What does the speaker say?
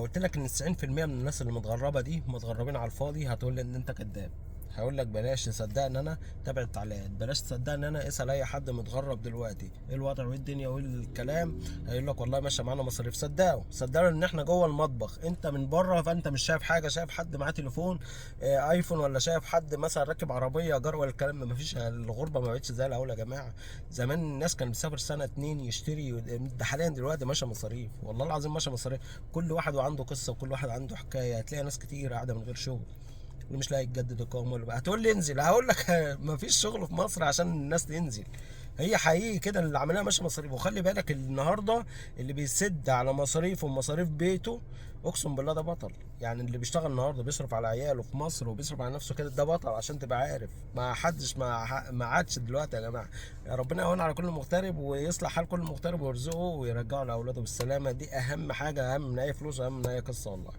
قلت لك ان 90% من الناس اللي متغربه دي متغربين على الفاضي، هتقول لي ان انت كذاب. هقول لك بلاش تصدقني انا، تابع التعليقات. بلاش تصدقني انا، اسال اي حد متغرب دلوقتي ايه الوضع وايه الدنيا وايه الكلام. هيقول لك والله ماشيه معانا مصاريف. صدقوا ان احنا جوه المطبخ، انت من بره فانت مش شايف حاجه، شايف حد معاه تليفون ايفون، ولا شايف حد مثلا راكب عربيه جار، ولا الكلام ده. مفيش، الغربه ما بقتش زي الاول يا جماعه. زمان الناس كان بيسافر سنه اتنين يشتري، ده حاليا دلوقتي ماشيه مصاريف، والله العظيم ماشيه مصاريف. كل واحد وعنده قصه وكل واحد عنده حكايه. هتلاقي ناس كتير قاعده من غير شغل، اللي مش لاقي يجدد اقامه. اللي بقى هتقول لي انزل، هقول لك مفيش شغل في مصر عشان الناس تنزل. هي حقيقي كده اللي عملها ماشيه مصاريف. وخلي بالك النهارده اللي بيسد على مصاريفه ومصاريف بيته، اقسم بالله ده بطل. يعني اللي بيشتغل النهارده بيصرف على عياله في مصر وبيصرف على نفسه كده، ده بطل. عشان تبقى عارف، ما حدش ما عادش دلوقتي يا جماعه. يا ربنا يهون على كل مغترب ويصلح حال كل مغترب ويرزقه ويرجعه لاولاده بالسلامه. دي اهم حاجه، اهم من اي فلوس واهم من اي قصه والله.